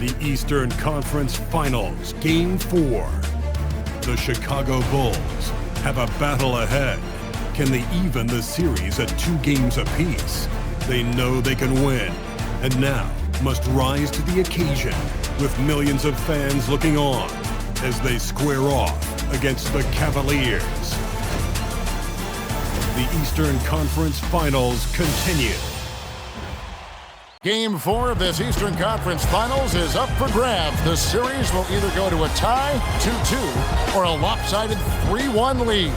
The Eastern Conference Finals, Game 4. The Chicago Bulls have a battle ahead. Can they even the series at 2 games apiece? They know they can win, and now must rise to the occasion with millions of fans looking on as they square off against the Cavaliers. The Eastern Conference Finals continue. Game 4 of this Eastern Conference Finals is up for grabs. The series will either go to a tie, 2-2, or a lopsided 3-1 lead.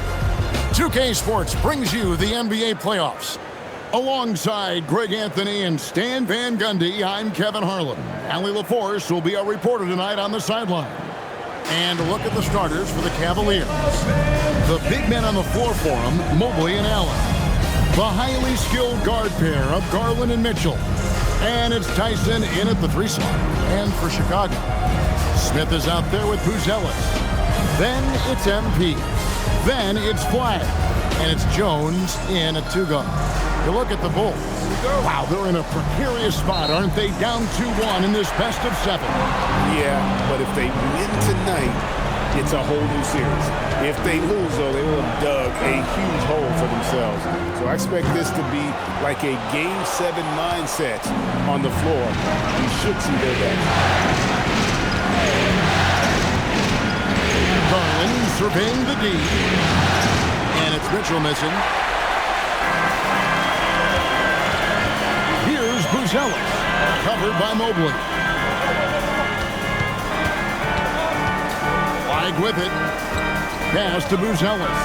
2K Sports brings you the NBA playoffs. Alongside Greg Anthony and Stan Van Gundy, I'm Kevin Harlan. Allie LaForce will be our reporter tonight on the sideline. And a look at the starters for the Cavaliers. The big men on the floor for them, Mobley and Allen. The highly skilled guard pair of Garland and Mitchell. And it's Tyson in at the 3 slot. And for Chicago, Smith is out there with Buzelis. Then it's MP. Then it's Flag. And it's Jones in at 2 guard. You look at the Bulls. Wow, they're in a precarious spot, aren't they? Down 2-1 in this best of 7. Yeah, but if they win tonight, it's a whole new series. If they lose, though, they will have dug a huge hole for themselves. So I expect this to be like a Game 7 mindset on the floor. We should see their best. Garland surveying the D. And it's Mitchell missing. Here's Buzelis, covered by Mobley. Flag with it. Pass to Buzelis.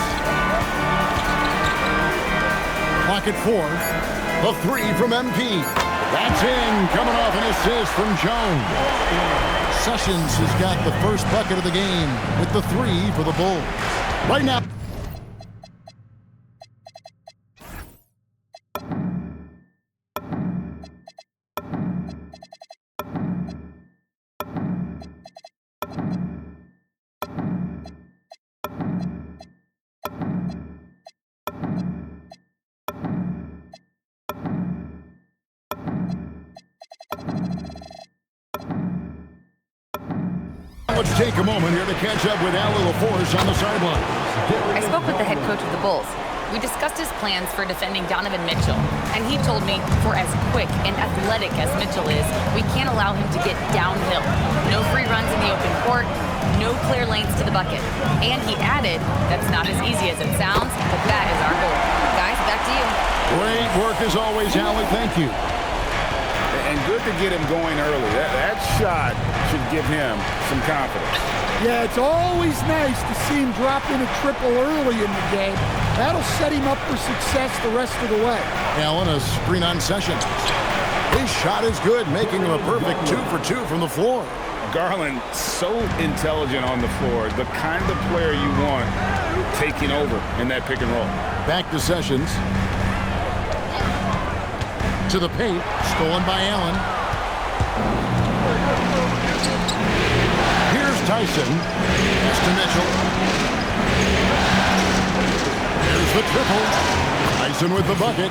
Clock at 4. The 3 from MP. That's in. Coming off an assist from Jones. Sessions has got the first bucket of the game with the 3 for the Bulls. Right now. Let's take a moment here to catch up with Allie LaForce on the sideline. I spoke with the head coach of the Bulls. We discussed his plans for defending Donovan Mitchell, and he told me for as quick and athletic as Mitchell is, we can't allow him to get downhill. No free runs in the open court, no clear lanes to the bucket. And he added, that's not as easy as it sounds, but that is our goal. Guys, back to you. Great work as always, Allie. Thank you. And good to get him going early. That shot should give him some confidence. Yeah, it's always nice to see him drop in a triple early in the game. That'll set him up for success the rest of the way. Allen, a screen on Sessions. His shot is good, making him a perfect 2 for 2 from the floor. Garland, So intelligent on the floor, the kind of player you want taking over in that pick and roll. back to Sessions. To the paint, stolen by Allen. Here's Tyson. Pass to Mitchell. There's the triple. Tyson with the bucket.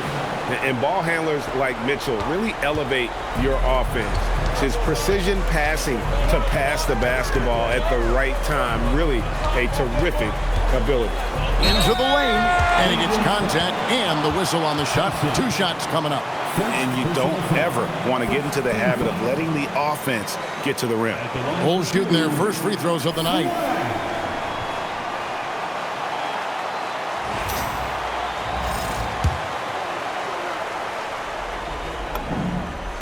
And ball handlers like Mitchell really elevate your offense. His precision passing to pass the basketball at the right time, really a terrific ability. Into the lane, and he gets contact and the whistle on the shot. 2 shots coming up. And you don't ever want to get into the habit of letting the offense get to the rim. Bulls shooting their first free throws of the night.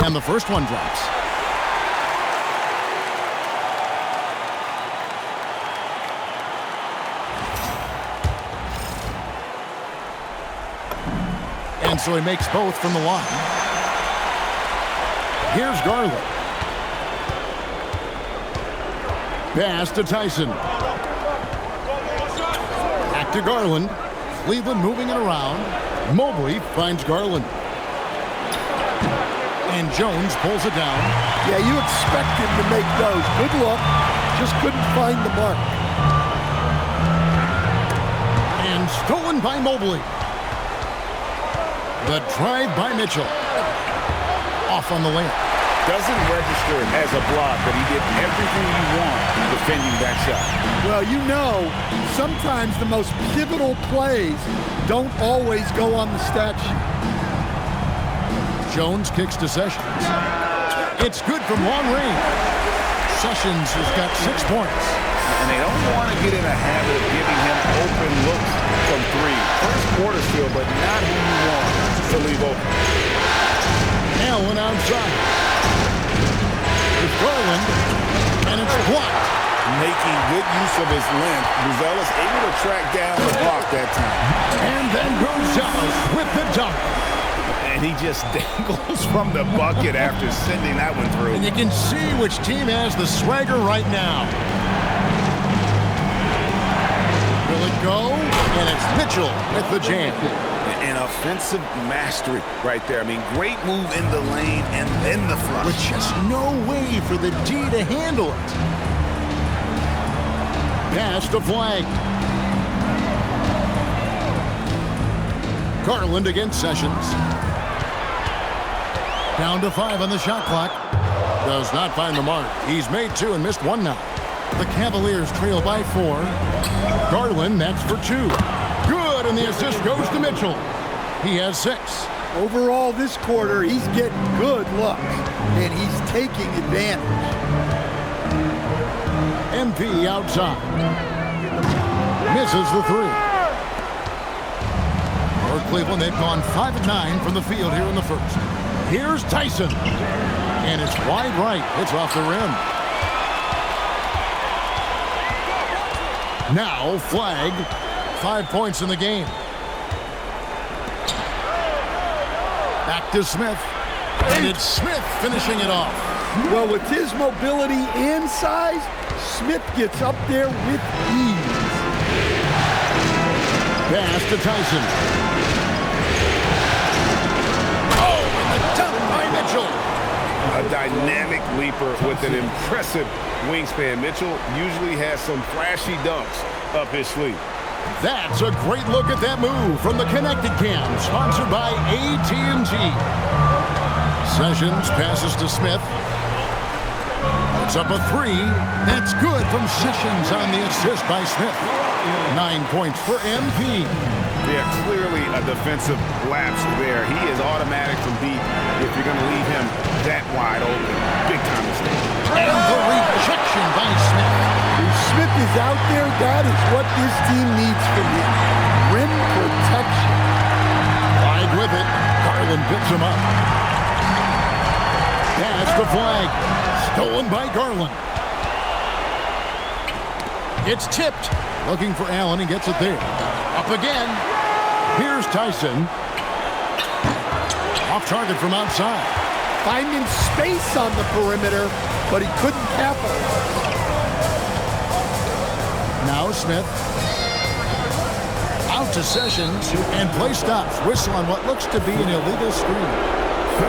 And the first one drops. And so he makes both from the line. Here's Garland. Pass to Tyson. Back to Garland. Cleveland moving it around. Mobley finds Garland. And Jones pulls it down. Yeah, you expect him to make those. Good luck. Just couldn't find the mark. And stolen by Mobley. The drive by Mitchell. Off on the layup. Doesn't register as a block, but he did everything you want defending that shot. Well, you know, sometimes the most pivotal plays don't always go on the stat sheet. Jones kicks to Sessions. It's good from long range. Sessions has got 6 points. And they don't want to get in a habit of giving him open looks from 3. First quarter still, but not who you want to leave open. Allen outside. It's Garland, and it's blocked. Making good use of his length, Buzelis able to track down the block that time. And then Buzelis with the dunk. And he just dangles from the bucket after sending that one through. And you can see which team has the swagger right now. Will it go? And it's Mitchell with the jam. An offensive mastery right there. I mean, great move in the lane and then the flush. With just no way for the D to handle it. Pass to Flag. Garland against Sessions. Down to 5 on the shot clock. Does not find the mark. He's made 2 and missed 1 now. The Cavaliers trail by 4. Garland, that's for 2. Good, and the assist goes to Mitchell. He has 6. Overall, this quarter, he's getting good looks, and he's taking advantage. MP outside. Misses the 3. For Cleveland, they've gone 5 of 9 from the field here in the first. Here's Tyson. And it's wide right. It's off the rim. Now Flag. 5 points in the game. Back to Smith. And it's Smith finishing it off. Well, with his mobility and size, Smith gets up there with ease. Pass to Tyson. Oh, and the dunk by Mitchell. A dynamic leaper with an impressive wingspan. Mitchell usually has some flashy dunks up his sleeve. That's a great look at that move from the Connected Cam, sponsored by AT&T. Sessions passes to Smith. It's up a 3. That's good from Sessions on the assist by Smith. 9 points for MP. Yeah, clearly a defensive lapse there. He is automatic from deep if you're going to leave him that wide open. Big time mistake. And the rejection by Smith. When Smith is out there, that is what this team needs from him. Rim protection. Flag with it. Garland picks him up. Pass to Flag. Stolen by Garland. It's tipped. Looking for Allen. He gets it there. Up again. Here's Tyson. Off target from outside. Finding space on the perimeter, but he couldn't capitalize. Now Smith. Out to Sessions. And play stops. Whistle on what looks to be an illegal screen.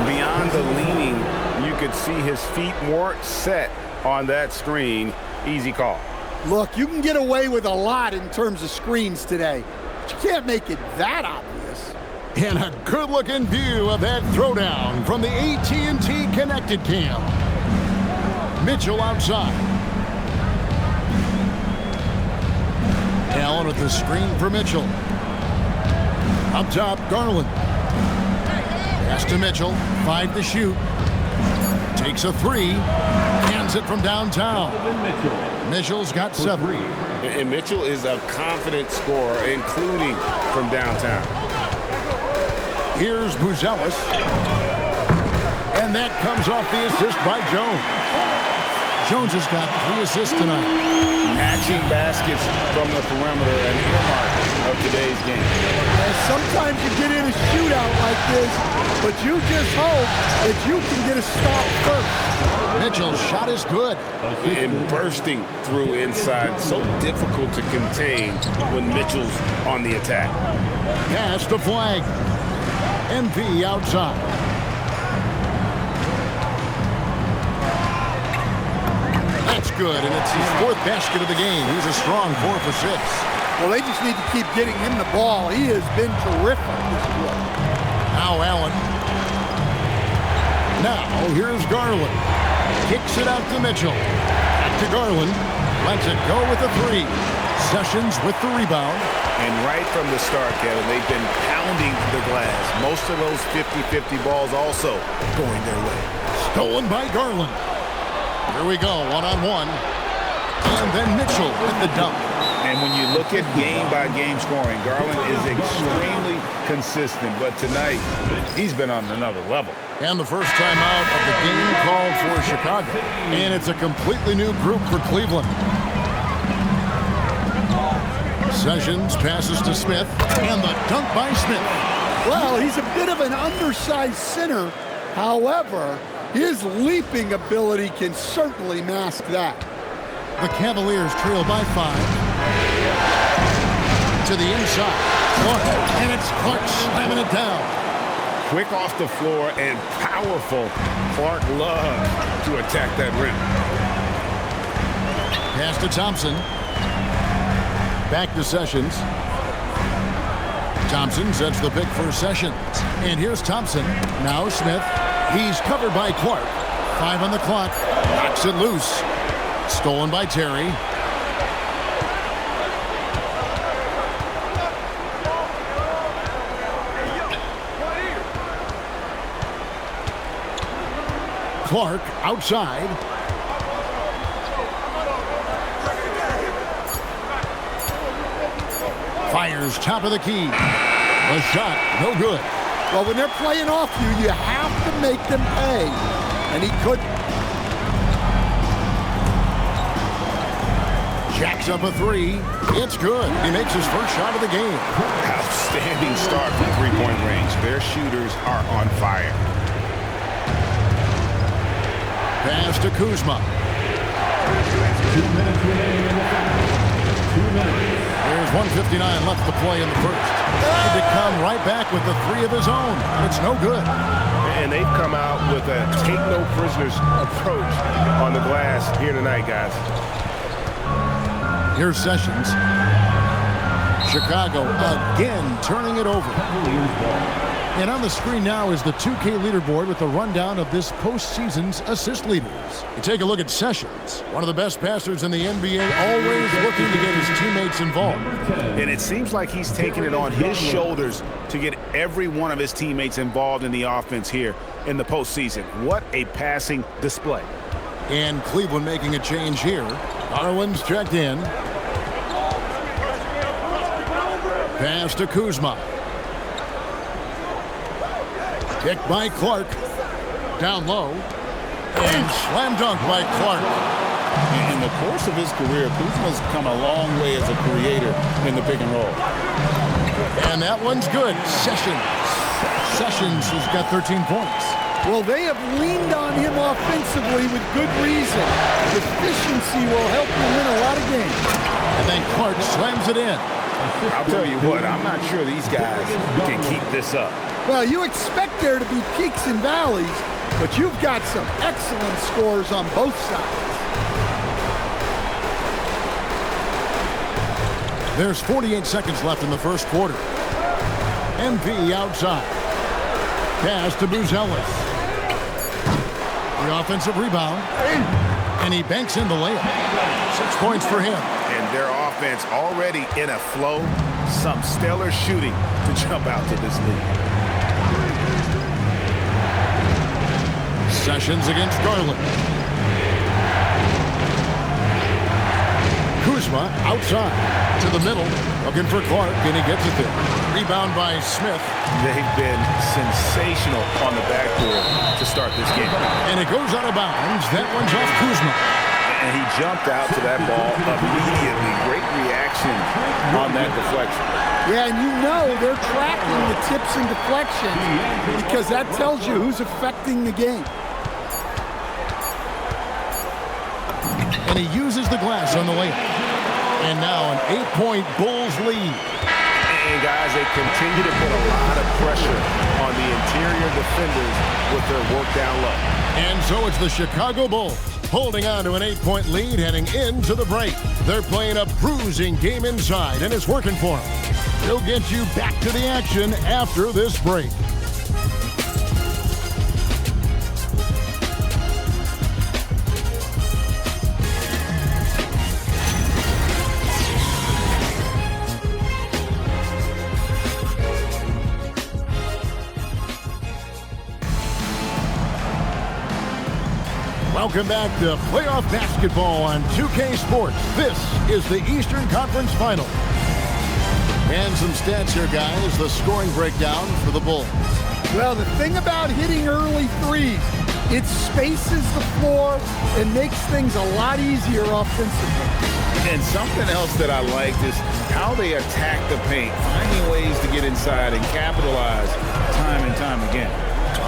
Beyond the leaning, you could see his feet more set on that screen. Easy call. Look, you can get away with a lot in terms of screens today, but you can't make it that obvious. And a good-looking view of that throwdown from the AT&T Connected Cam. Mitchell outside. Allen with the screen for Mitchell. Up top, Garland. Pass to Mitchell. 5 to shoot. Takes a 3. Hands it from downtown. Mitchell's got 7. And Mitchell is a confident scorer, including from downtown. Here's Buzelis. And that comes off the assist by Jones. Jones has got 3 assists tonight. Matching baskets from the perimeter, an earmark of today's game. And sometimes you get in a shootout like this, but you just hope that you can get a stop first. Mitchell's shot is good. And bursting through inside. So difficult to contain when Mitchell's on the attack. Pass to Flag. MP outside. That's good, and it's his 4th basket of the game. He's a strong 4 for 6. Well, they just need to keep getting him the ball. He has been terrific this year. Now Allen. Now, here's Garland. Kicks it out to Mitchell. Back to Garland. Lets it go with the 3. Sessions with the rebound. And right from the start, Kevin, they've been pounding the glass. Most of those 50-50 balls also going their way. Stolen by Garland. Here we go, one-on-one. And then Mitchell with the dunk. And when you look at game-by-game scoring, Garland is extremely consistent. But tonight, he's been on another level. And the first time out of the game called for Chicago. And it's a completely new group for Cleveland. Sessions passes to Smith, and the dunk by Smith. Well, he's a bit of an undersized center. However, his leaping ability can certainly mask that. The Cavaliers trail by 5. To the inside. Clark, and it's Clark slamming it down. Quick off the floor and powerful. Clark loves to attack that rim. Pass to Thompson. Back to Sessions. Thompson sets the pick for Sessions. And here's Thompson. Now Smith. He's covered by Clark. 5 on the clock. Knocks it loose. Stolen by Terry. Clark outside. Fires top of the key. A shot, no good. Well, when they're playing off you, you have to make them pay. And he couldn't. Jacks up a 3. It's good. He makes his first shot of the game. Outstanding start from three-point range. Their shooters are on fire. Pass to Kuzma. 2 minutes remaining in the foul. 2 minutes. There's 1:59 left to play in the first. Had to come right back with the 3 of his own, and it's no good. And they've come out with a take-no-prisoners approach on the glass here tonight, guys. Here's Sessions. Chicago again turning it over. And on the screen now is the 2K leaderboard with the rundown of this postseason's assist leaders. You take a look at Sessions, one of the best passers in the NBA, always looking to get his teammates involved. And it seems like he's taking it on his shoulders to get every one of his teammates involved in the offense here in the postseason. What a passing display. And Cleveland making a change here. Garland's checked in. Pass to Kuzma. Kicked by Clark. Down low. And slam dunk by Clark. In the course of his career, Kuzma's come a long way as a creator in the pick and roll. And that one's good. Sessions has got 13 points. Well, they have leaned on him offensively with good reason. Efficiency will help you win a lot of games. And then Clark slams it in. I'll tell you what, I'm not sure these guys can keep this up. Well, you expect there to be peaks and valleys, but you've got some excellent scores on both sides. There's 48 seconds left in the first quarter. MP outside. Pass to Buzelis. The offensive rebound. And he banks in the layup. 6 points for him. And their offense already in a flow. Some stellar shooting to jump out to this lead. Sessions against Garland. Kuzma outside to the middle, looking for Clark, and he gets it there. Rebound by Smith. They've been sensational on the backboard to start this game. And it goes out of bounds. That one's off Kuzma. And he jumped out to that ball immediately. Great reaction on that deflection. Yeah, and you know they're tracking the tips and deflections because that tells you who's affecting the game. And he uses the glass on the layup. And now an 8-point Bulls lead. And guys, they continue to put a lot of pressure on the interior defenders with their work down low. And so it's the Chicago Bulls holding on to an 8-point lead heading into the break. They're playing a bruising game inside, and it's working for them. They'll get you back to the action after this break. Welcome back to playoff basketball on 2K Sports. This is the Eastern Conference Final. And some stats here, guys. The scoring breakdown for the Bulls. Well, the thing about hitting early threes, it spaces the floor and makes things a lot easier offensively. And something else that I liked is how they attack the paint, finding ways to get inside and capitalize time and time again.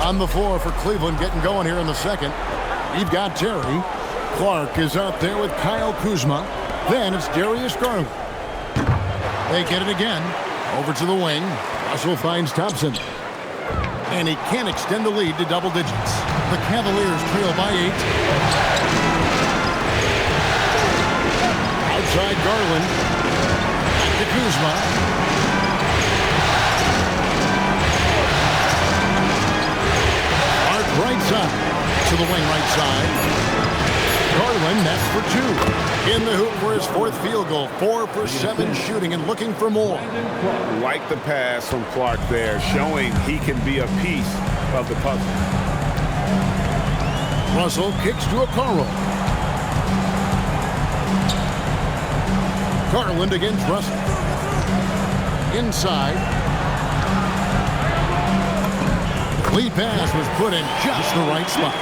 On the floor for Cleveland, getting going here in the second. You've got Terry. Clark is out there with Kyle Kuzma. Then it's Darius Garland. They get it again. Over to the wing. Russell finds Thompson. And he can't extend the lead to double digits. The Cavaliers trail by 8. Outside Garland. Back to Kuzma. Clark right side. To the wing right side. Garland, that's for 2. In the hoop for his 4th field goal. 4 for 7 shooting and looking for more. Like the pass from Clark there, showing he can be a piece of the puzzle. Russell kicks to Apparel. Garland against Russell. Inside. Lead pass was put in just the right spot.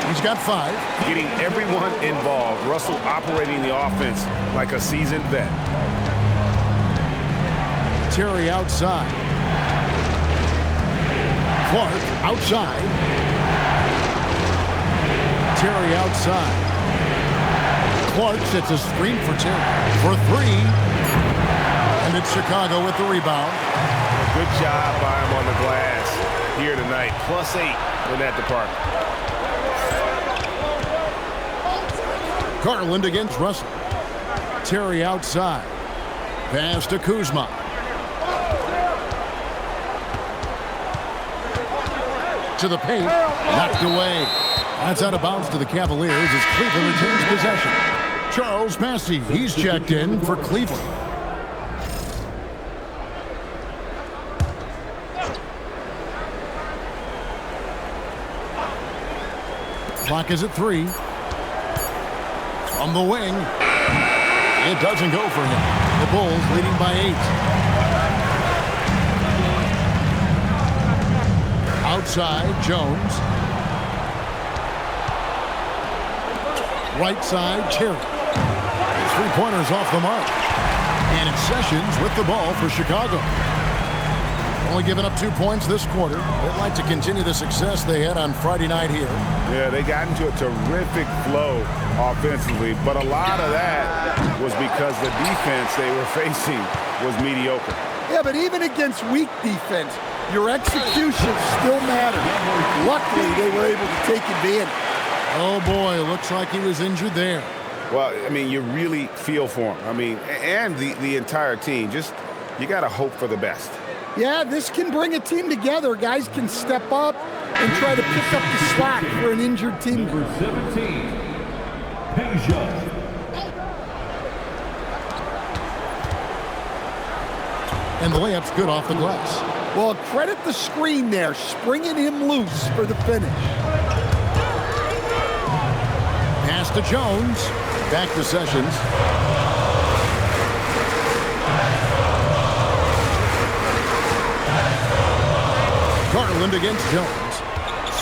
He's got 5. Getting everyone involved. Russell operating the offense like a seasoned vet. Terry outside. Clark outside. Terry outside. Clark sets a screen for Terry for 3. And it's Chicago with the rebound. Good job by him on the glass here tonight. +8 in that department. Garland against Russell. Terry outside. Pass to Kuzma. To the paint. Knocked away. That's out of bounds to the Cavaliers as Cleveland retains possession. Charles Pasi, he's checked in for Cleveland. Clock is at 3. From the wing. It doesn't go for him. The Bulls leading by 8. Outside, Jones. Right side, Terry. His 3-pointers off the mark. And it's Sessions with the ball for Chicago. Only giving up 2 points this quarter. They'd like to continue the success they had on Friday night here. Yeah, they got into a terrific flow offensively, but a lot of that was because the defense they were facing was mediocre. Yeah, but even against weak defense, your execution still matters. Luckily, they were able to take advantage. Oh, boy, looks like he was injured there. Well, I mean, you really feel for him. I mean, and the entire team. Just, you got to hope for the best. Yeah, this can bring a team together. Guys can step up and try to pick up the slack for an injured team. Number 17, Asia. And the layup's good off the glass. Well, credit the screen there, springing him loose for the finish. Pass to Jones. Back to Sessions. Garland against Jones.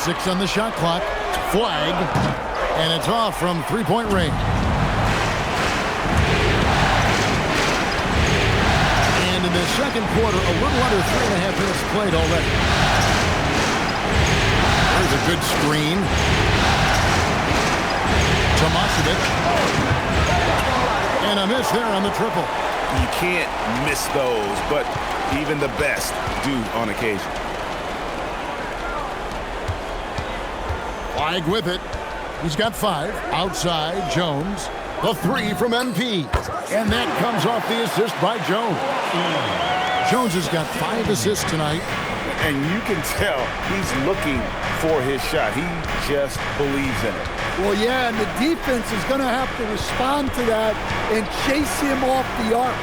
6 on the shot clock. Flag. And it's off from 3-point range. And in the second quarter, a little under 3.5 minutes played already. There's a good screen. Tomasevic. And a miss there on the triple. You can't miss those, but even the best do on occasion. Flag with it. He's got 5. Outside, Jones. The 3 from MP. And that comes off the assist by Jones. Jones has got 5 assists tonight. And you can tell he's looking for his shot. He just believes in it. Well, yeah, and the defense is going to have to respond to that and chase him off the arc.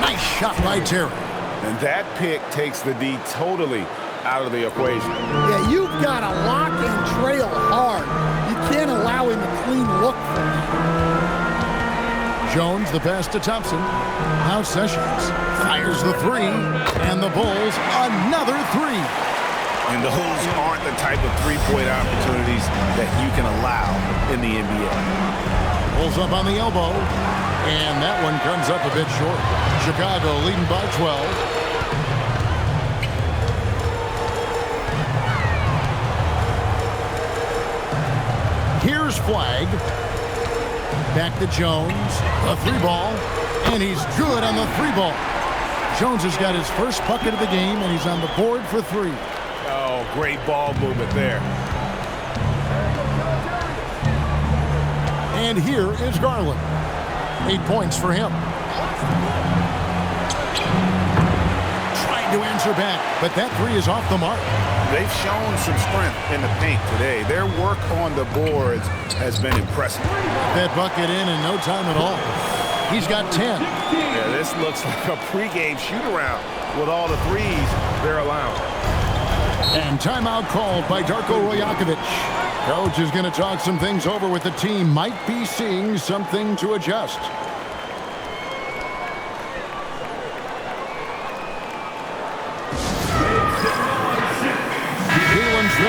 Nice shot by Terry. And that pick takes the D totally out of the equation. Yeah, you've got to lock and trail hard. You can't allow the pass to Thompson. Now Sessions fires the three, and the Bulls another three. And those aren't the type of three-point opportunities that you can allow in the NBA. Pulls up on the elbow, and that one comes up a bit short. Chicago leading by 12. Here's Flag. Back to Jones. A three ball. And he's good on the three ball. Jones has got his first bucket of the game, and he's on the board for three. Oh, great ball movement there. And here is Garland. 8 points for him. Trying to answer back, but that three is off the mark. They've shown some strength in the paint today. Their work on the boards has been impressive. That bucket in no time at all. He's got 10. Yeah, this looks like a pregame shoot-around with all the threes they're allowing. And timeout called by Darko Rojakovic. Coach is going to talk some things over with the team. Might be seeing something to adjust.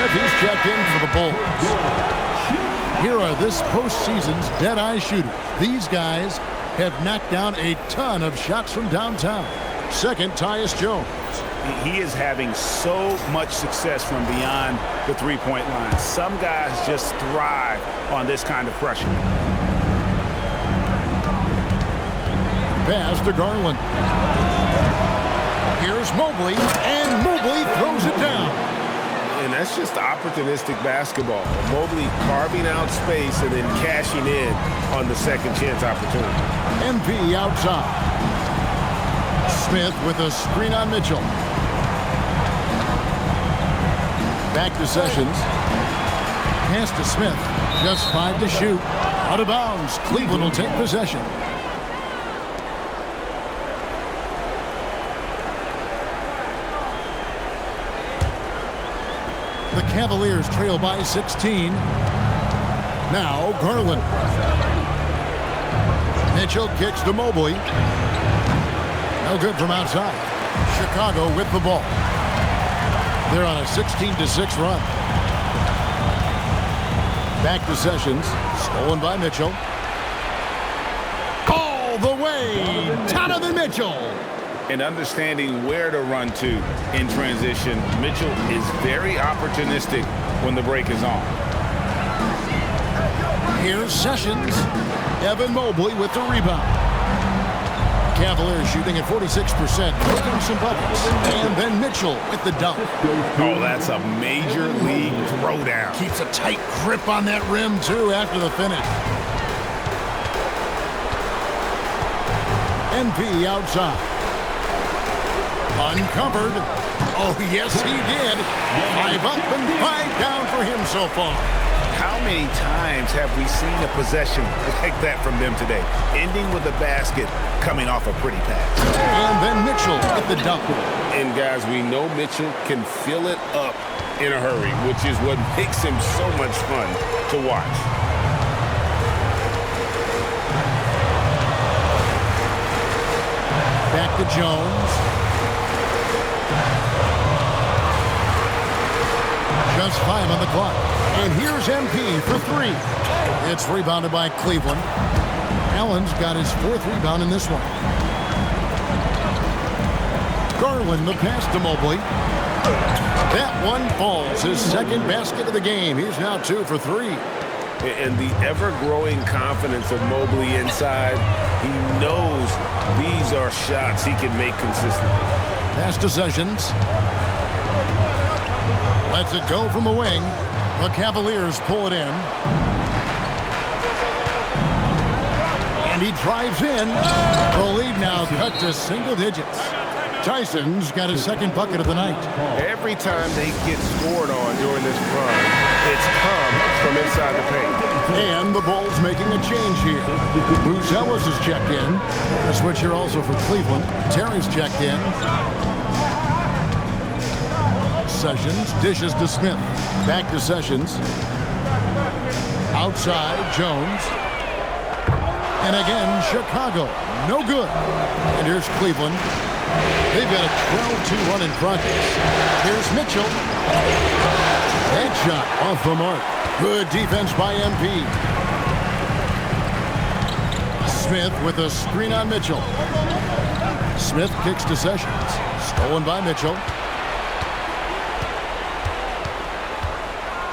He's checked in for the Bulls. Here are this postseason's dead-eye shooters. These guys have knocked down a ton of shots from downtown. Second, Tyus Jones. He is having so much success from beyond the three-point line. Some guys just thrive on this kind of pressure. Pass to Garland. Here's Mobley, and Mobley throws it down. And that's just opportunistic basketball. Mobley carving out space and then cashing in on the second chance opportunity. MP outside. Smith with a screen on Mitchell. Back to Sessions. Pass to Smith. Just 5 to shoot. Out of bounds. Cleveland will take possession. The Cavaliers trail by 16. Now Garland. Mitchell kicks to Mobley. No good from outside. Chicago with the ball. They're on a 16-6 run. Back to Sessions. Stolen by Mitchell. All the way. Donovan Mitchell. And understanding where to run to in transition, Mitchell is very opportunistic when the break is on. Here's Sessions. Evan Mobley with the rebound. Cavaliers shooting at 46%, making some buckets. And then Mitchell with the dunk. Oh, that's a major league throwdown. Keeps a tight grip on that rim, too, after the finish. MP outside. Uncovered. Oh, yes, he did. 5 up and 5 down for him so far. How many times have we seen a possession like that from them today? Ending with a basket coming off a pretty pass. And then Mitchell with the dunk. And, guys, we know Mitchell can fill it up in a hurry, which is what makes him so much fun to watch. Back to Jones. Just 5 on the clock. And here's MP for 3. It's rebounded by Cleveland. Allen's got his 4th rebound in this one. Garland, the pass to Mobley. That one falls. His 2nd basket of the game. He's now 2 for 3. And the ever-growing confidence of Mobley inside. He knows these are shots he can make consistently. Pass to Sessions. Lets it go from the wing. The Cavaliers pull it in. And he drives in. The lead now cut to single digits. Tyson's got his 2nd bucket of the night. Every time they get scored on during this run, it's come from inside the paint. And the Bulls making a change here. Bruce Ellis is checked in. A switch here also for Cleveland. Terry's checked in. Sessions dishes to Smith. Back to Sessions. Outside, Jones. And again, Chicago, no good. And here's Cleveland. They've got a 12-2 run in progress. Here's Mitchell. Headshot off the mark. Good defense by MP. Smith with a screen on Mitchell. Smith kicks to Sessions. Stolen by Mitchell.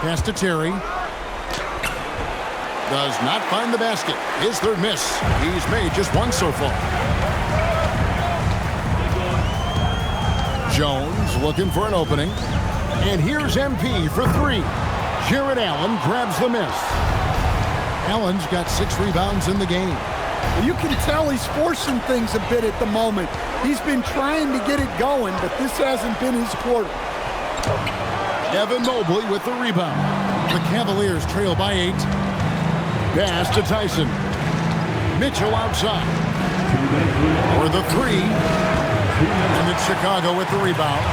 Pass to Terry. Does not find the basket. His third miss. He's made just one so far. Jones looking for an opening. And here's MP for three. Jared Allen grabs the miss. Allen's got 6 rebounds in the game. You can tell he's forcing things a bit at the moment. He's been trying to get it going, but this hasn't been his quarter. Evan Mobley with the rebound. The Cavaliers trail by 8. Pass to Tyson. Mitchell outside. For the 3. And it's Chicago with the rebound.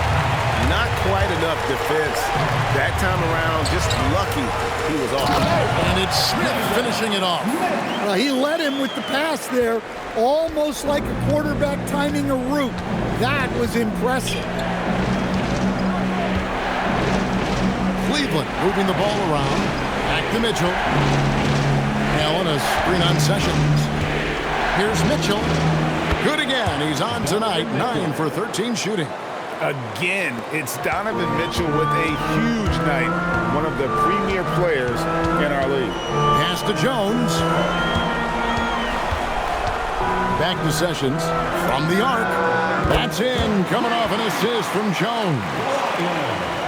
Not quite enough defense. That time around, just lucky he was off. And it's Smith finishing it off. Well, he led him with the pass there, almost like a quarterback timing a route. That was impressive. Cleveland moving the ball around. Back to Mitchell. Allen a screen on Sessions. Here's Mitchell. Good again. He's on tonight. 9 for 13 shooting. Again, it's Donovan Mitchell with a huge night. One of the premier players in our league. Pass to Jones. Back to Sessions. From the arc. That's in. Coming off an assist from Jones.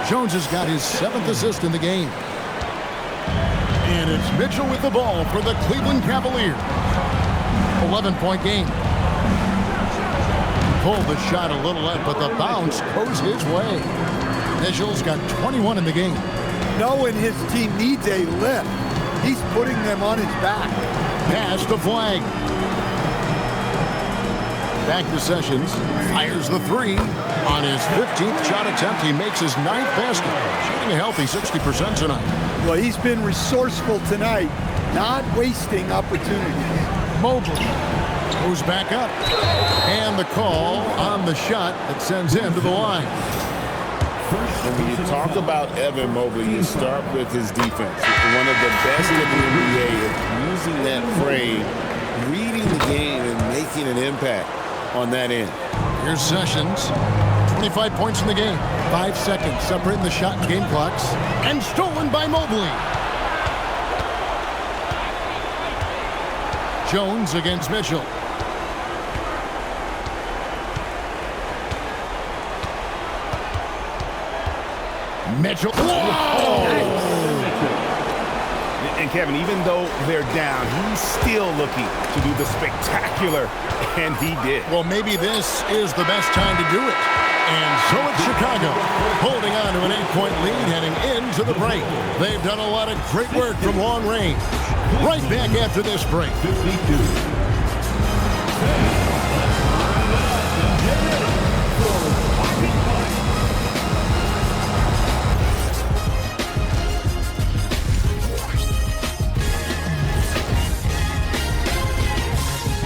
Jones has got his 7th assist in the game. And it's Mitchell with the ball for the Cleveland Cavaliers. 11-point game. Pulled the shot a little left, but the bounce goes his way. Mitchell's got 21 in the game. Knowing his team needs a lift, he's putting them on his back. Pass to Flag. Back to Sessions. Fires the 3. On his 15th shot attempt, he makes his 9th basket. Shooting a healthy 60% tonight. Well, he's been resourceful tonight, not wasting opportunities. Mobley goes back up. And the call on the shot that sends him to the line. When you talk about Evan Mobley, you start with his defense. One of the best in the NBA at using that frame, reading the game, and making an impact on that end. Here's Sessions. 25 points in the game. 5 seconds separating the shot and game clocks. And stolen by Mobley. Jones against Mitchell. Mitchell. And Kevin, even though they're down, he's still looking to do the spectacular, and he did. Well, maybe this is the best time to do it. And so it's Chicago, holding on to an 8-point lead heading into the break. They've done a lot of great work from long range. Right back after this break. 52.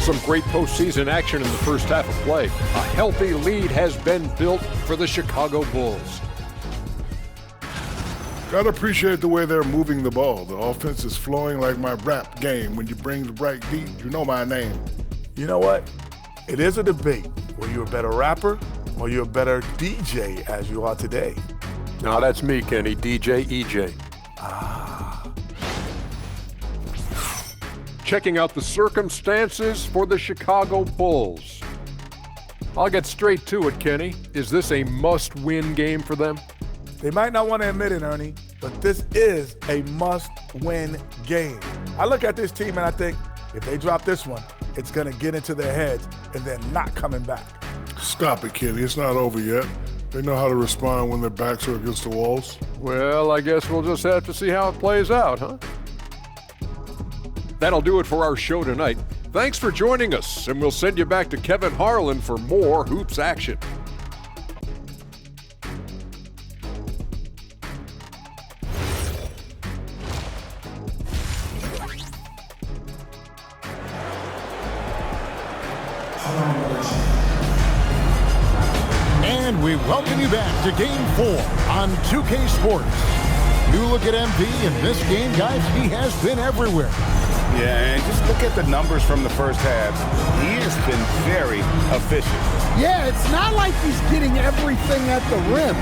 Some great postseason action in the first half of play. A healthy lead has been built for the Chicago Bulls. Gotta appreciate the way they're moving the ball. The offense is flowing like my rap game. When you bring the right beat, you know my name. You know what? It is a debate. Were you a better rapper or you a better DJ as you are today? Now that's me, Kenny, DJ EJ. Checking out the circumstances for the Chicago Bulls. I'll get straight to it, Kenny. Is this a must-win game for them? They might not want to admit it, Ernie, but this is a must-win game. I look at this team and I think, if they drop this one, it's going to get into their heads and they're not coming back. Stop it, Kenny. It's not over yet. They know how to respond when their backs are against the walls. Well, I guess we'll just have to see how it plays out, huh? That'll do it for our show tonight. Thanks for joining us, and we'll send you back to Kevin Harlan for more hoops action. And we welcome you back to Game 4 on 2K Sports. You look at MP in this game, guys, he has been everywhere. Yeah, and just look at the numbers from the first half. He has been very efficient. Yeah, it's not like he's getting everything at the rim.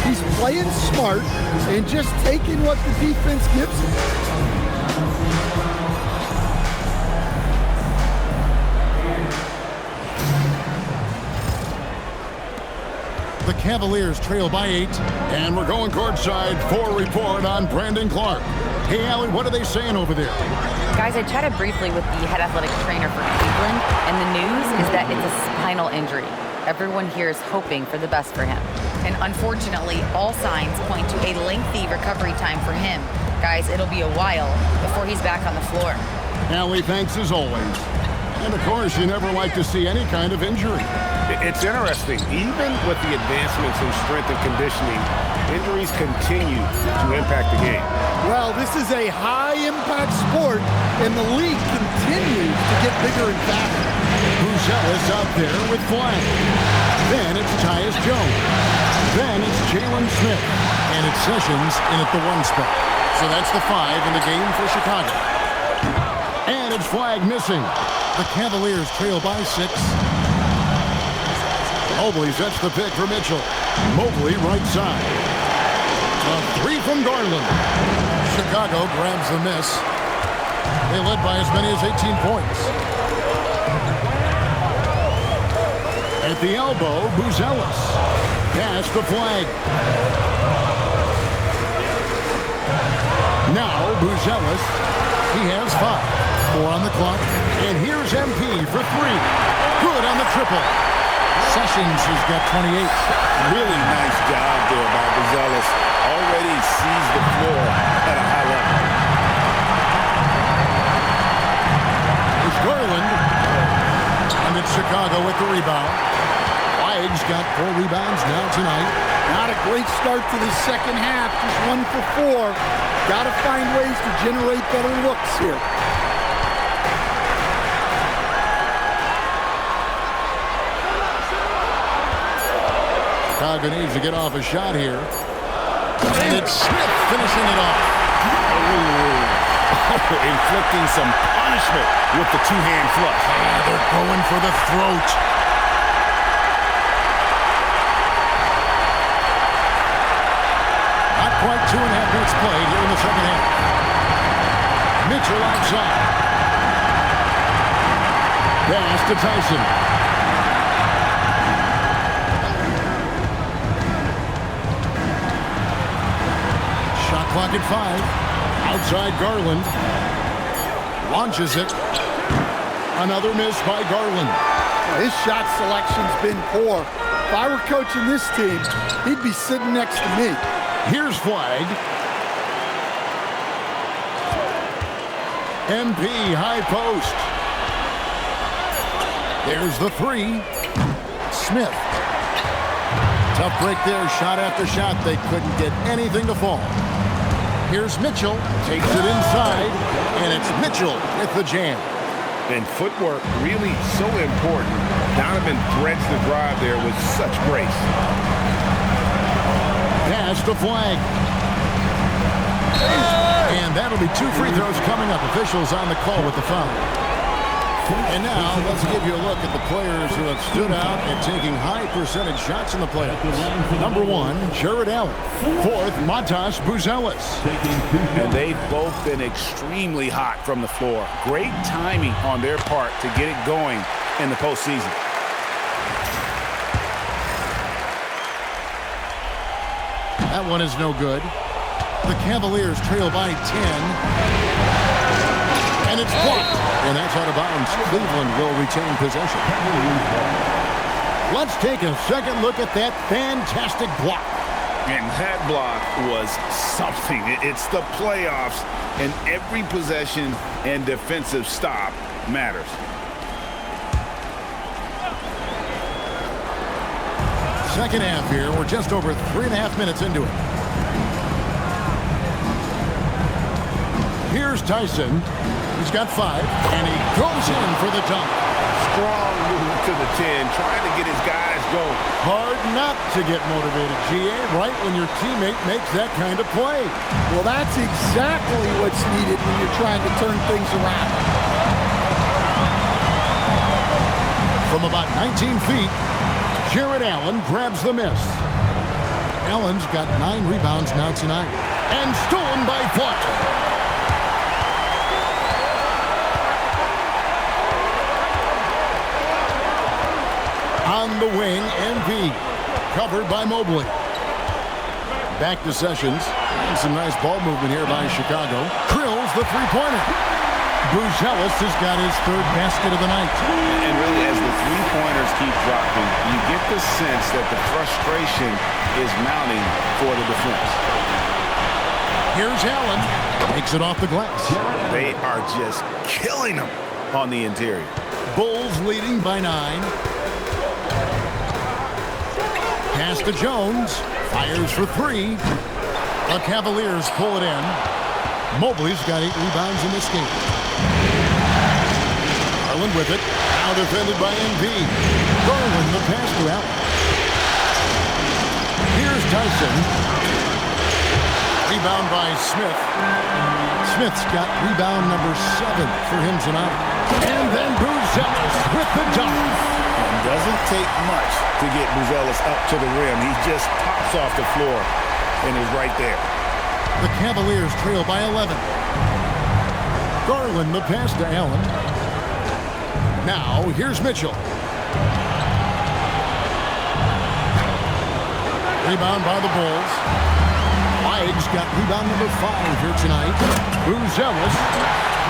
He's playing smart and just taking what the defense gives him. The Cavaliers trail by 8, and we're going courtside for a report on Brandon Clark. Hey, Gali, what are they saying over there? Guys, I chatted briefly with the head athletic trainer for Cleveland, and the news is that it's a spinal injury. Everyone here is hoping for the best for him. And unfortunately, all signs point to a lengthy recovery time for him. Guys, it'll be a while before he's back on the floor. Gali, thanks as always. And of course, you never like to see any kind of injury. It's interesting. Even with the advancements in strength and conditioning, injuries continue to impact the game. Well, this is a high-impact sport, and the league continues to get bigger and faster. Buzelis out there with flag. Then it's Tyus Jones. Then it's Jalen Smith. And it's Sessions in at the 1 spot. So that's the 5 in the game for Chicago. And it's flag missing. The Cavaliers trail by 6. Mobley sets the pick for Mitchell. Mobley right side. A 3 from Garland. Chicago grabs the miss. They led by as many as 18 points. At the elbow, Buzelis. Pass the flag. Now Buzelis. He has 5. 4 on the clock. And here's MP for 3. Good on the triple. Sessions has got 28. Really nice job there by Buzelis. Already sees the floor at a high level. It's Garland. And it's Chicago with the rebound. Flag's got 4 rebounds now tonight. Not a great start to the second half. Just 1 for 4. Got to find ways to generate better looks here. Chicago needs to get off a shot here. And it's Smith finishing it off. Inflicting some punishment with the 2-hand flush. They're going for the throat. Not quite 2.5 minutes played here in the second half. Mitchell outside. Pass to Tyson. Clock at 5. Outside Garland. Launches it. Another miss by Garland. His shot selection's been poor. If I were coaching this team, he'd be sitting next to me. Here's flag. MP high post. There's the 3. Smith. Tough break there. Shot after shot. They couldn't get anything to fall. Here's Mitchell, takes it inside, and it's Mitchell with the jam. And footwork really so important. Donovan threads the drive there with such grace. Pass the flag. And that'll be 2 free throws coming up. Officials on the call with the foul. And now let's give you a look at the players who have stood out and taking high percentage shots in the playoffs. Number 1, Jared Allen. 4th, Matas Buzelis. And they've both been extremely hot from the floor. Great timing on their part to get it going in the postseason. That one is no good. The Cavaliers trail by 10. And it's blocked. And that's out of bounds. Cleveland will retain possession. Let's take a second look at that fantastic block. And that block was something. It's the playoffs, and every possession and defensive stop matters. Second half here. We're just over 3.5 minutes into it. Here's Tyson. He's got 5, and he goes in for the dunk. strong move to the 10, trying to get his guys going. Hard not to get motivated, GA, right when your teammate makes that kind of play. Well, that's exactly what's needed when you're trying to turn things around. From about 19 feet, Jared Allen grabs the miss. Allen's got 9 rebounds now tonight. And stolen by Foot. On the wing, MV. Covered by Mobley. Back to Sessions. And some nice ball movement here by Chicago. Drills the three-pointer. Buzelis has got his 3rd basket of the night. And really, as the three-pointers keep dropping, you get the sense that the frustration is mounting for the defense. Here's Allen. Takes it off the glass. They are just killing them on the interior. Bulls leading by 9. Pass to Jones. Fires for 3. The Cavaliers pull it in. Mobley's got 8 rebounds in this game. Garland with it. Now defended by MV. Garland the pass to Allen. Here's Tyson. Rebound by Smith. Smith's got rebound number 7 for him tonight. And then Buzelis with the dunk. It doesn't take much to get Buzelis up to the rim. He just pops off the floor and is right there. The Cavaliers trail by 11. Garland the pass to Allen. Now here's Mitchell. Rebound by the Bulls. Weig's got rebound number 5 here tonight. Buzelis.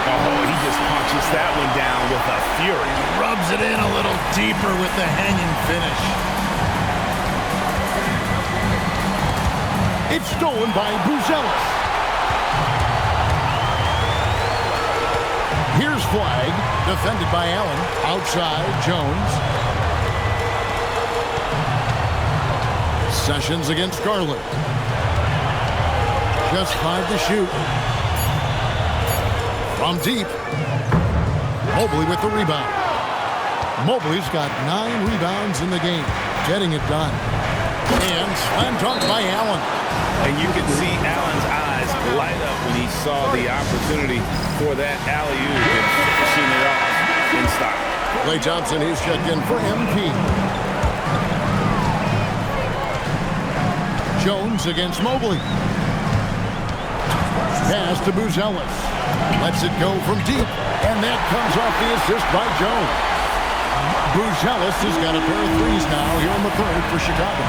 Oh, he just punches that one down with a fury. Rubs it in a little deeper with the hanging finish. It's stolen by Buzelis. Here's Flag, defended by Allen. Outside, Jones. Sessions against Garland. Just 5 to shoot. From deep. Mobley with the rebound. Mobley's got 9 rebounds in the game. Getting it done. And slam dunk by Allen. And you can see Allen's eyes light up when he saw the opportunity for that alley-oop and finishing it off in style. Klay Thompson, he's checked in for MP. Jones against Mobley. Pass to Buzelis. Lets it go from deep. And that comes off the assist by Jones. Buzelis has got a pair of threes now here in the 3rd for Chicago.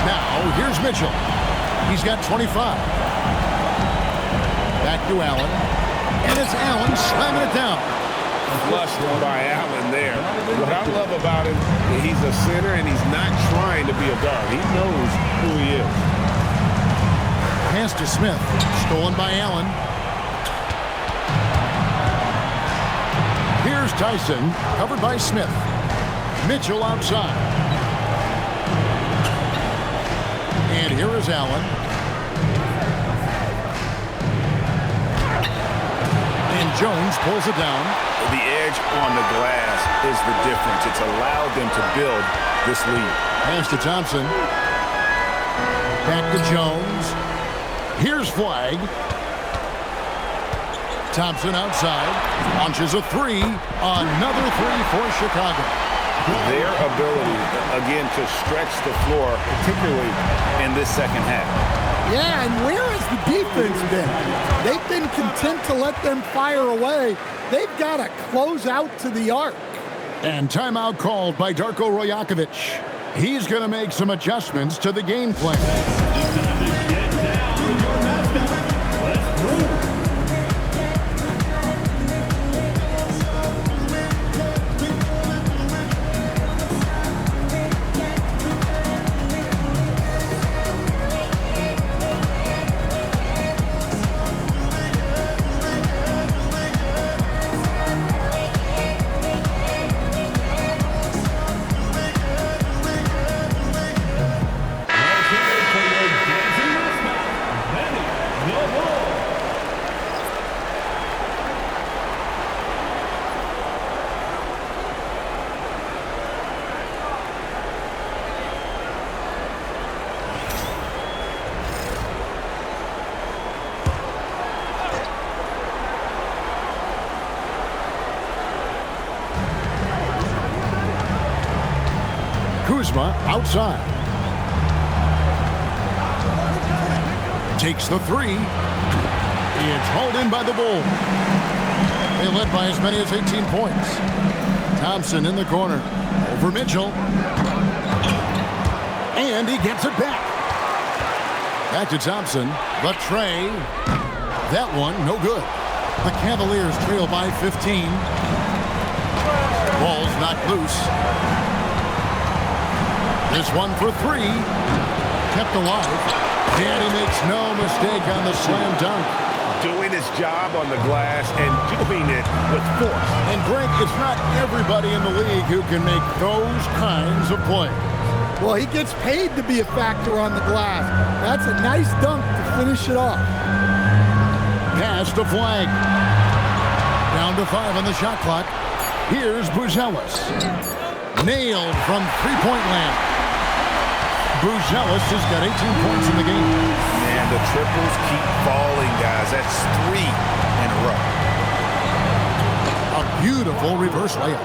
Now, here's Mitchell. He's got 25. Back to Allen. And it's Allen slamming it down. Flushed by Allen there. What I love about him, he's a center and he's not trying to be a guard. He knows who he is. Pass to Smith. Stolen by Allen. Here's Tyson. Covered by Smith. Mitchell outside. And here is Allen. And Jones pulls it down. The edge on the glass is the difference. It's allowed them to build this lead. Pass to Thompson. Back to Jones. Here's Flag. Thompson outside. Launches a 3. Another 3 for Chicago. Their ability, again, to stretch the floor, particularly in this second half. Yeah, and where has the defense been? They've been content to let them fire away. They've got to close out to the arc. And timeout called by Darko Rojakovic. He's going to make some adjustments to the game plan. Kuzma outside. Takes the three. It's hauled in by the Bulls. They led by as many as 18 points. Thompson in the corner. Over Mitchell. And he gets it back. Back to Thompson. The tray. That one, no good. The Cavaliers trail by 15. Ball's knocked loose. This one for three. Kept alive. And he makes no mistake on the slam dunk. Doing his job on the glass and doing it with force. And Greg, it's not everybody in the league who can make those kinds of plays. Well, he gets paid to be a factor on the glass. That's a nice dunk to finish it off. Pass to Flag. Down to 5 on the shot clock. Here's Buzelis. Nailed from three-point land. Buzelis has got 18 points in the game. And the triples keep falling, guys. That's 3 in a row. A beautiful reverse layup.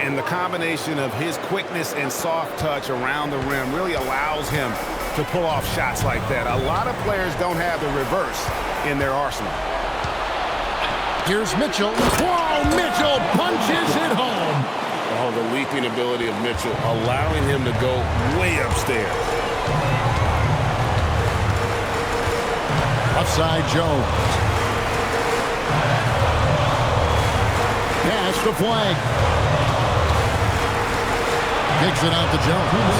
And the combination of his quickness and soft touch around the rim really allows him to pull off shots like that. A lot of players don't have the reverse in their arsenal. Here's Mitchell. Whoa, Mitchell punches it home. Oh, the leaping ability of Mitchell, allowing him to go way upstairs. Upside Jones. Pass to Flag. Kicks it out to Jones.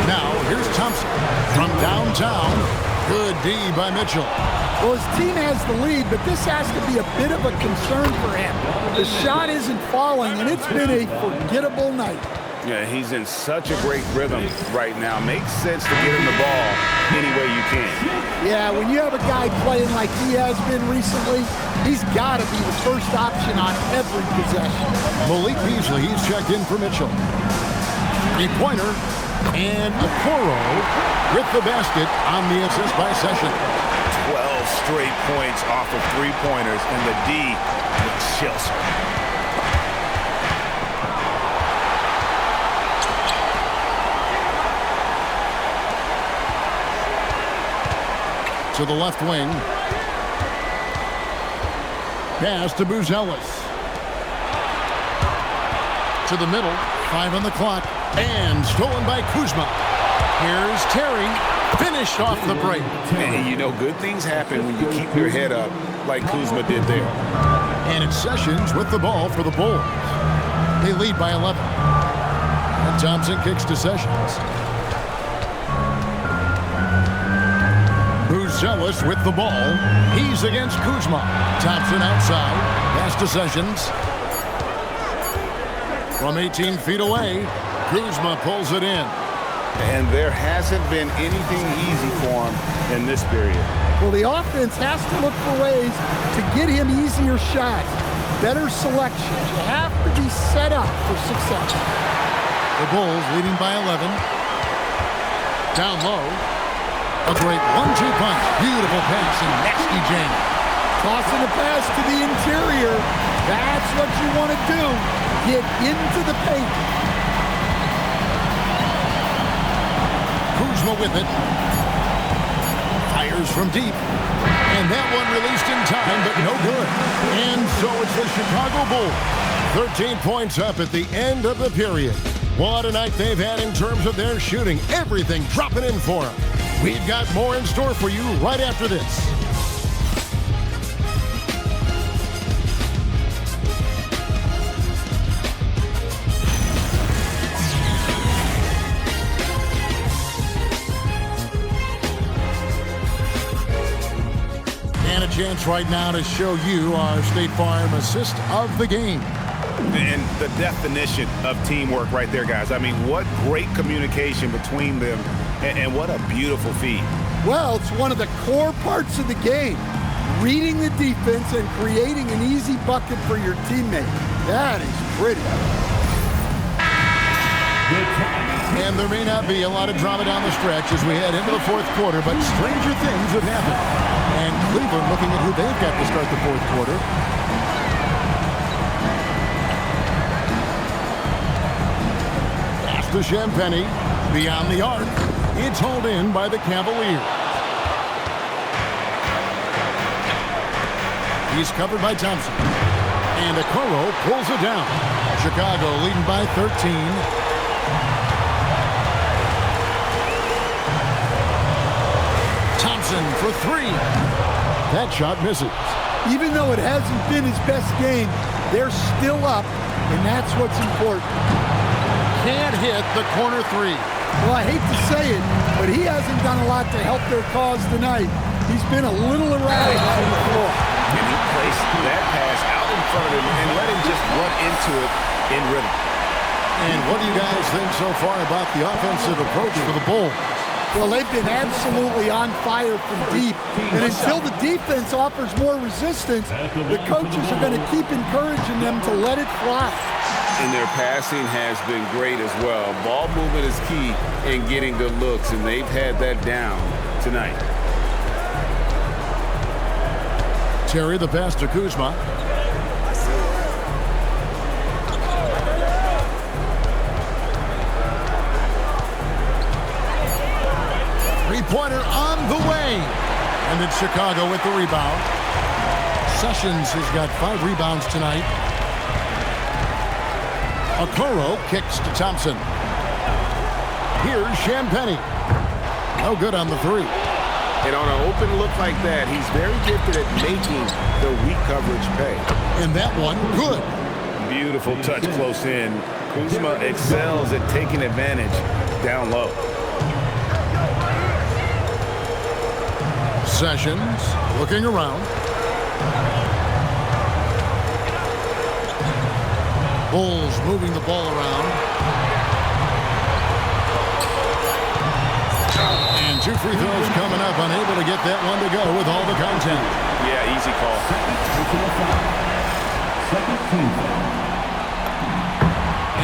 Now, here's Thompson from downtown. Good D by Mitchell. Well, his team has the lead, but this has to be a bit of a concern for him. The shot isn't falling, and it's been a forgettable night. Yeah, he's in such a great rhythm right now. Makes sense to get him the ball any way you can. Yeah, when you have a guy playing like he has been recently, he's got to be the first option on every possession. Malik Beasley, he's checked in for Mitchell. Three-pointer, and Okoro with the basket on the assist by Session. 12 straight points off of three-pointers, and the D looks Chelsea. To the left wing. Pass to Buzelis. To the middle. 5 on the clock. And stolen by Kuzma. Here's Terry. Finished off the break. And you know, good things happen when you keep your head up like Kuzma did there. And it's Sessions with the ball for the Bulls. They lead by 11. And Thompson kicks to Sessions. Buzelis with the ball. He's against Kuzma. Thompson outside. Pass to Sessions. From 18 feet away, Kuzma pulls it in. And there hasn't been anything easy for him in this period. Well, the offense has to look for ways to get him easier shots, better selections. You have to be set up for success. The Bulls leading by 11. Down low. A great 1-2 punch. Beautiful pass and nasty jam. Tossing the pass to the interior. That's what you want to do. Get into the paint. Kuzma with it. Fires from deep. And that one released in time, but no good. And so it's the Chicago Bulls. 13 points up at the end of the period. What a night they've had in terms of their shooting. Everything dropping in for them. We've got more in store for you right after this. And a chance right now to show you our State Farm assist of the game. And the definition of teamwork right there, guys. I mean, what great communication between them, and what a beautiful feed. Well, it's one of the core parts of the game. Reading the defense and creating an easy bucket for your teammate. That is pretty. And there may not be a lot of drama down the stretch as we head into the fourth quarter, but stranger things have happened. And Cleveland looking at who they've got to start the fourth quarter. To Champagny. Beyond the arc, it's hauled in by the Cavaliers. He's covered by Thompson. And Arrow pulls it down. Chicago leading by 13. Thompson for three. That shot misses. Even though it hasn't been his best game, they're still up, and that's what's important. Can't hit the corner three. Well, I hate to say it, but he hasn't done a lot to help their cause tonight. He's been a little erratic on the floor. And he placed that pass out in front of him and let him just run into it in rhythm. And what do you guys think so far about the offensive approach for the Bulls? Well, they've been absolutely on fire from deep. And until the defense offers more resistance, the coaches are going to keep encouraging them to let it fly. And their passing has been great as well. Ball movement is key in getting good looks, and they've had that down tonight. Terry, the pass to Kuzma. Three-pointer on the way. And it's Chicago with the rebound. Sessions has got 5 rebounds tonight. Arrow kicks to Thompson. Here's Champagnie. No good on the three. And on an open look like that, he's very gifted at making the weak coverage pay. And that one, good. Beautiful touch close in. Kuzma excels at taking advantage down low. Sessions looking around. Bulls moving the ball around. And 2 free throws coming up, unable to get that one to go with all the content. Yeah, easy call.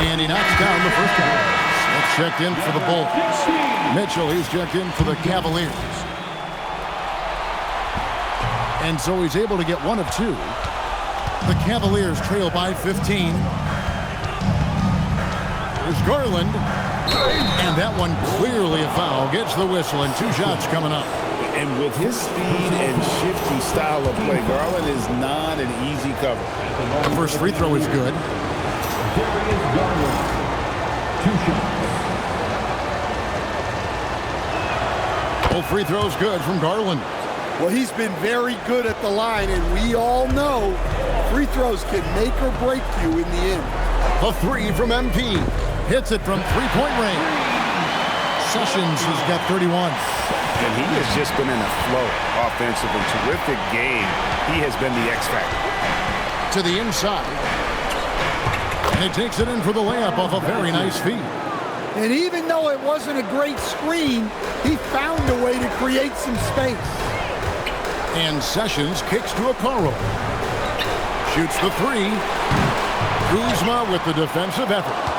And he knocks down the first one. That's checked in for the Bulls. Mitchell, he's checked in for the Cavaliers. And so he's able to get 1 of 2. The Cavaliers trail by 15. There's Garland. And that one clearly a foul. Gets the whistle and 2 shots coming up. And with his speed and shifty style of play, Garland is not an easy cover. The first free throw is good. Garland. 2 shots. Both free throws good from Garland. Well, he's been very good at the line, and we all know free throws can make or break you in the end. A 3 from MP. Hits it from 3-point range. Sessions has got 31. And he has just been in a flow offensively. Terrific game. He has been the X factor. To the inside. And he takes it in for the layup off a very nice feed. And even though it wasn't a great screen, he found a way to create some space. And Sessions kicks to Arrow. Shoots the 3. Kuzma with the defensive effort.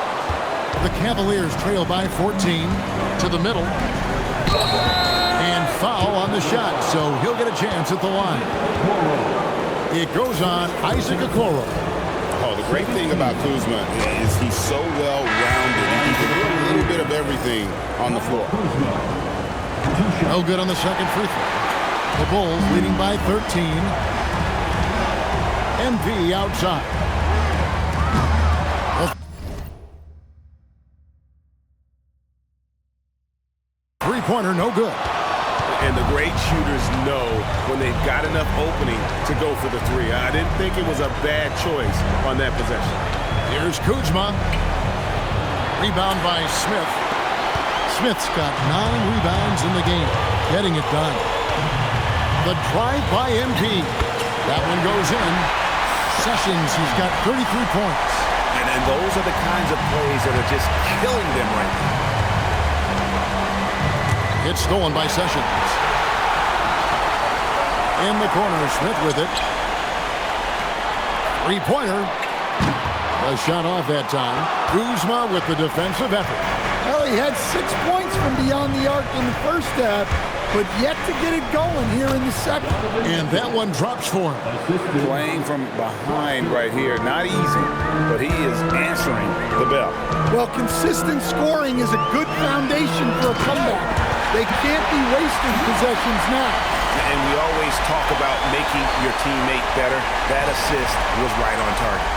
The Cavaliers trail by 14 to the middle. And foul on the shot, so he'll get a chance at the line. It goes on Isaac Okoro. Oh, the great thing about Kuzma is he's so well-rounded. He can do a little bit of everything on the floor. No good on the second free throw. The Bulls leading by 13. MP outside. Three-pointer, no good. And the great shooters know when they've got enough opening to go for the 3. I didn't think it was a bad choice on that possession. Here's Kuzma. Rebound by Smith. Smith's got 9 rebounds in the game, getting it done. The drive by MP. That one goes in. Sessions, he's got 33 points. And those are the kinds of plays that are just killing them right now. It's stolen by Sessions. In the corner, Smith with it. Three-pointer. A shot off that time. Kuzma with the defensive effort. Well, he had 6 points from beyond the arc in the first half, but yet to get it going here in the second. And that one drops for him. Playing from behind right here, not easy, but he is answering the bell. Well, consistent scoring is a good foundation for a comeback. They can't be wasting possessions now. And we always talk about making your teammate better. That assist was right on target.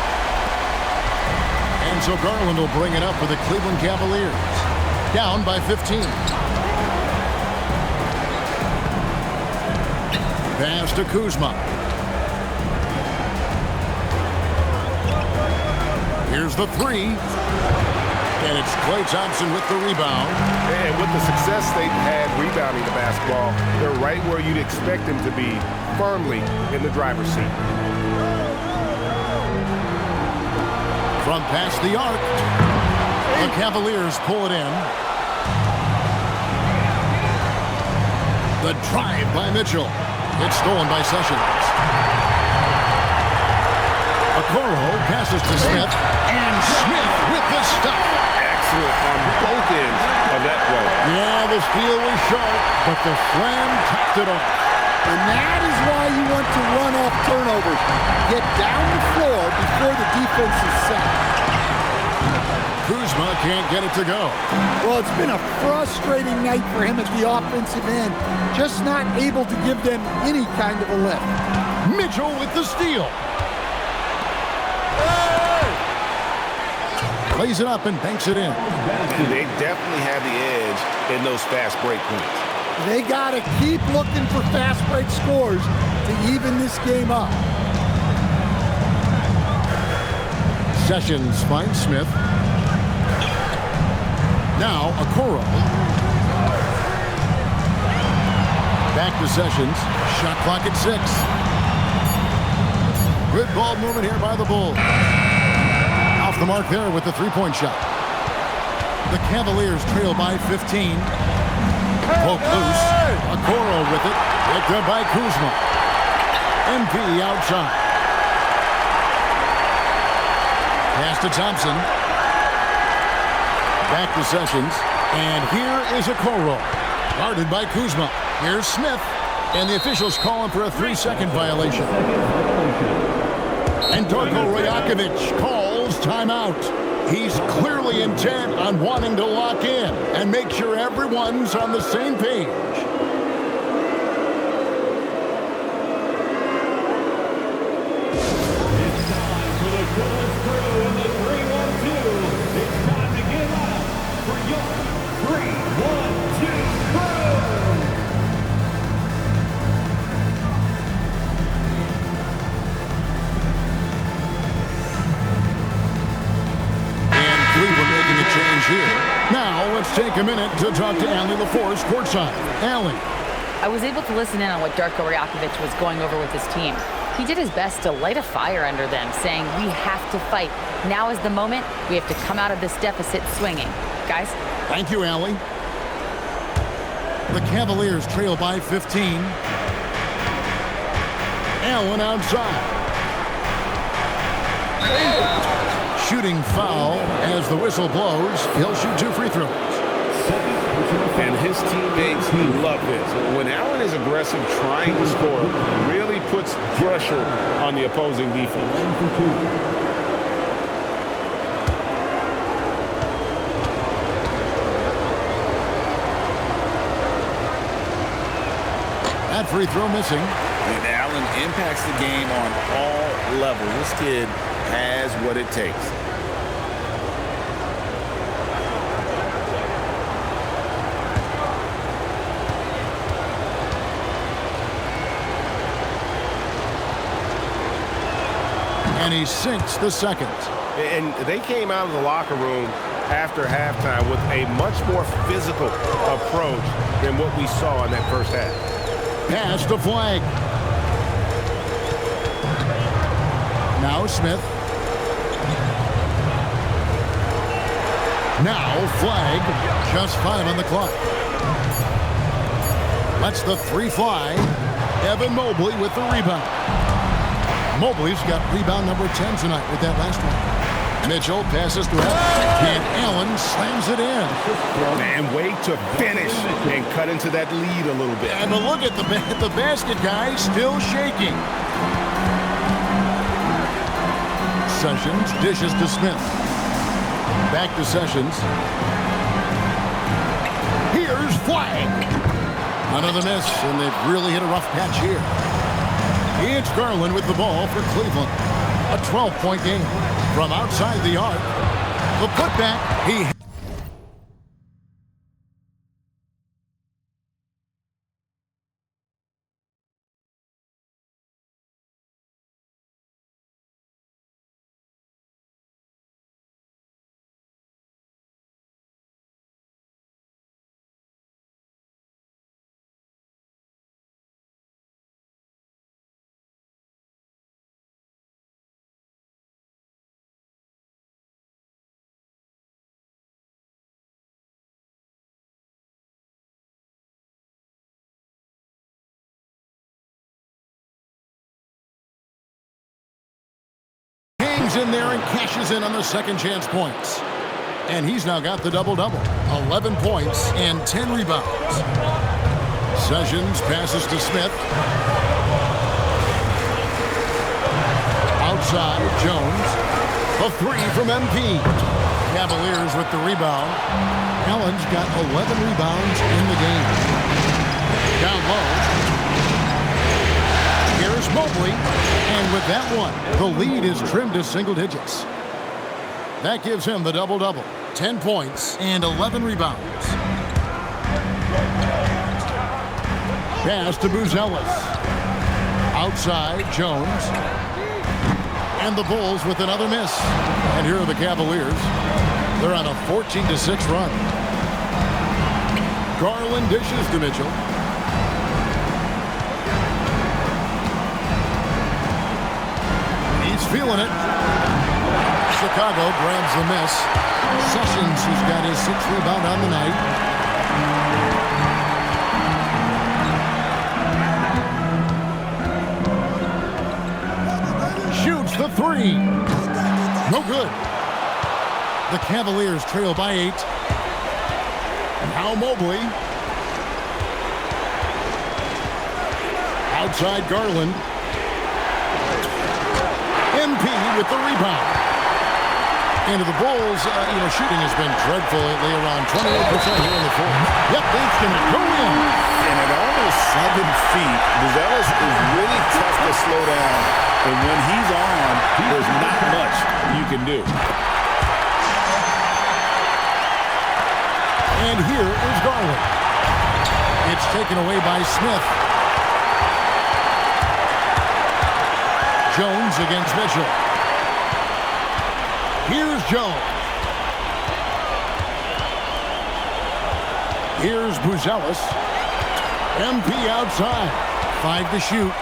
And so Garland will bring it up for the Cleveland Cavaliers. Down by 15. Pass to Kuzma. Here's the three. And it's Klay Thompson with the rebound. And with the success they've had rebounding the basketball, they're right where you'd expect them to be, firmly in the driver's seat. From past the arc, the Cavaliers pull it in. The drive by Mitchell. It's stolen by Sessions. Okoro passes to Smith, and Smith with the stop. Excellent on both ends of that play. Yeah, the steal was sharp, but the slam topped it off. And that is why you want to run off turnovers. Get down the floor before the defense is set. Kuzma can't get it to go. Well, it's been a frustrating night for him at the offensive end. Just not able to give them any kind of a lift. Mitchell with the steal. Plays it up and banks it in. They definitely have the edge in those fast break points. They got to keep looking for fast break scores to even this game up. Sessions finds Smith. Now Okoro. Back to Sessions. Shot clock at 6. Good ball movement here by the Bulls. Off the mark there with the three-point shot. The Cavaliers trail by 15. Poke loose. Okoro with it. Picked up by Kuzma. MP outside. Pass to Thompson. Back to Sessions. And here is Okoro. Guarded by Kuzma. Here's Smith. And the officials calling for a 3-second violation. And Darko Rajakovic calls timeout. He's clearly intent on wanting to lock in and make sure everyone's on the same page. It's time for the coolest crew in the 3-1-2. It's time to give up for your 3-1-2 crew. Cleveland making a change here. Now let's take a minute to talk to Gali LaForce courtside. Gali. I was able to listen in on what Darko Rajakovic was going over with his team. He did his best to light a fire under them, saying, we have to fight. Now is the moment. We have to come out of this deficit swinging. Guys? Thank you, Gali. The Cavaliers trail by 15. Allen outside. Shooting foul as the whistle blows. He'll shoot 2 free throws. And his teammates love this. When Allen is aggressive, trying to score, really puts pressure on the opposing defense. That free throw missing. And Allen impacts the game on all levels. This kid has what it takes. And he sinks the second. And they came out of the locker room after halftime with a much more physical approach than what we saw in that first half. Pass to Flag. Now Smith. Now Flag. Just 5 on the clock. Lets the 3 fly. Evan Mobley with the rebound. Mobley's got rebound number 10 tonight with that last one. Mitchell passes to Allen, and Allen slams it in. Man, way to finish and cut into that lead a little bit. And look at the basket, guys, still shaking. Sessions dishes to Smith. Back to Sessions. Here's Flag. Another miss, and they've really hit a rough patch here. It's Garland with the ball for Cleveland. A 12-point game from outside the arc. The putback, he... in there and cashes in on the second chance points. And he's now got the double-double. 11 points and 10 rebounds. Sessions passes to Smith. Outside, Jones. A three from MP. Cavaliers with the rebound. Allen's got 11 rebounds in the game. Down low. Here's Mobley, and with that one, the lead is trimmed to single digits. That gives him the double-double, 10 points and 11 rebounds. Pass to Buzelis. Outside, Jones. And the Bulls with another miss. And here are the Cavaliers. They're on a 14-6 run. Garland dishes to Mitchell. He's feeling it. Chicago grabs the miss. Sessions, who's got his 6th rebound on the night. Shoots the three. No good. The Cavaliers trail by 8. Now Mobley. Outside Garland. MP with the rebound. And the Bulls, shooting has been dreadful lately, around 28% here in the fourth. Yep, it's going to go in. And at almost 7 feet, Buzelis is really tough to slow down. And when he's on, there's not much you can do. And here is Garland. It's taken away by Smith. Jones against Mitchell. Here's Jones. Here's Buzelis. MP outside. 5 to shoot.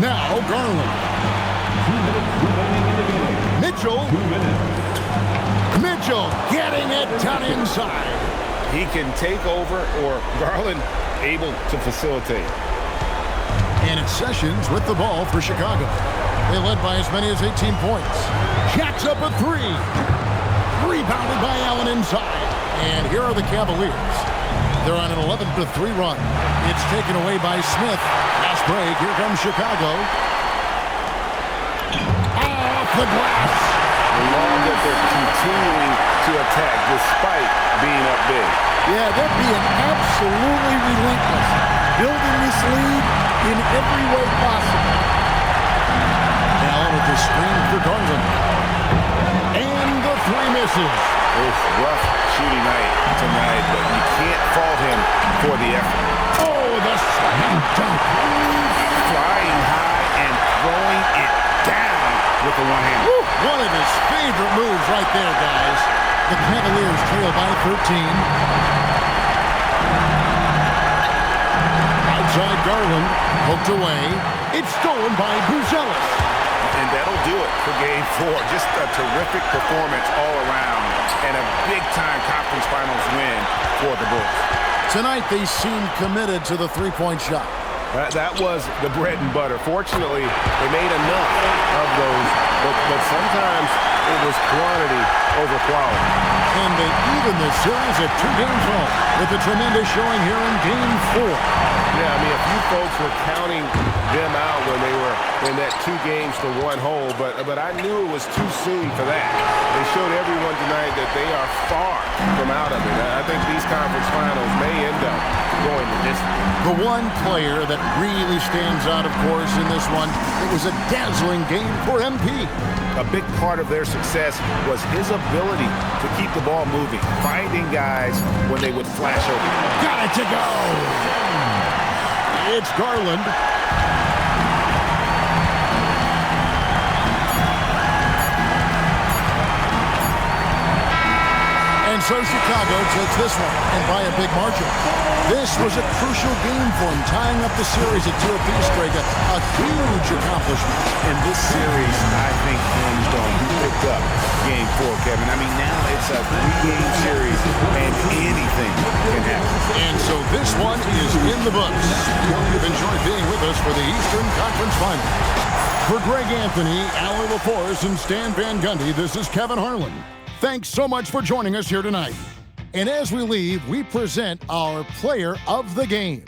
Now Garland. Mitchell. Mitchell getting it done inside. He can take over, or Garland able to facilitate. And it's Sessions with the ball for Chicago. They led by as many as 18 points. Jacks up a 3. Rebounded by Allen inside. And here are the Cavaliers. They're on an 11-3 run. It's taken away by Smith. Last break. Here comes Chicago. Off the glass. I love that they're continuing to attack despite being up big. Yeah, they're being absolutely relentless. Building this lead in every way possible. Now with the screen for Garland. And the 3 misses. It's rough shooting night tonight, but you can't fault him for the effort. Oh, the slam dunk. Flying high and throwing it down with the one hand. Woo, one of his favorite moves right there, guys. The Cavaliers trail by 13. Outside Garland, poked away. It's stolen by Buzelis. And that'll do it for Game 4. Just a terrific performance all around and a big-time conference finals win for the Bulls. Tonight, they seem committed to the 3-point shot. That was the bread and butter. Fortunately, they made enough of those, but sometimes it was quantity over quality. And they even this series at 2 games home with a tremendous showing here in Game 4. Yeah, I mean, a few folks were counting them out when they were in that 2 games to 1 hole, but I knew it was too soon for that. They showed everyone tonight that they are far from out of it. I think these conference finals may end up going the distance. The one player that really stands out, of course, in this one, it was a dazzling game for MP. A big part of their success was his ability to keep the ball moving, finding guys when they would flash over. Got it to go! It's Garland. And so Chicago takes this one, and by a big margin. This was a crucial game for him, tying up the series at 2 apiece, Greg, a huge accomplishment. And this series, I think, hinged on who picked up Game 4, Kevin. I mean, now it's a 3-game series, and anything can happen. And so this one is in the books. Hope you've enjoyed being with us for the Eastern Conference Finals. For Greg Anthony, Allie LaForce, and Stan Van Gundy, this is Kevin Harlan. Thanks so much for joining us here tonight. And as we leave, we present our player of the game.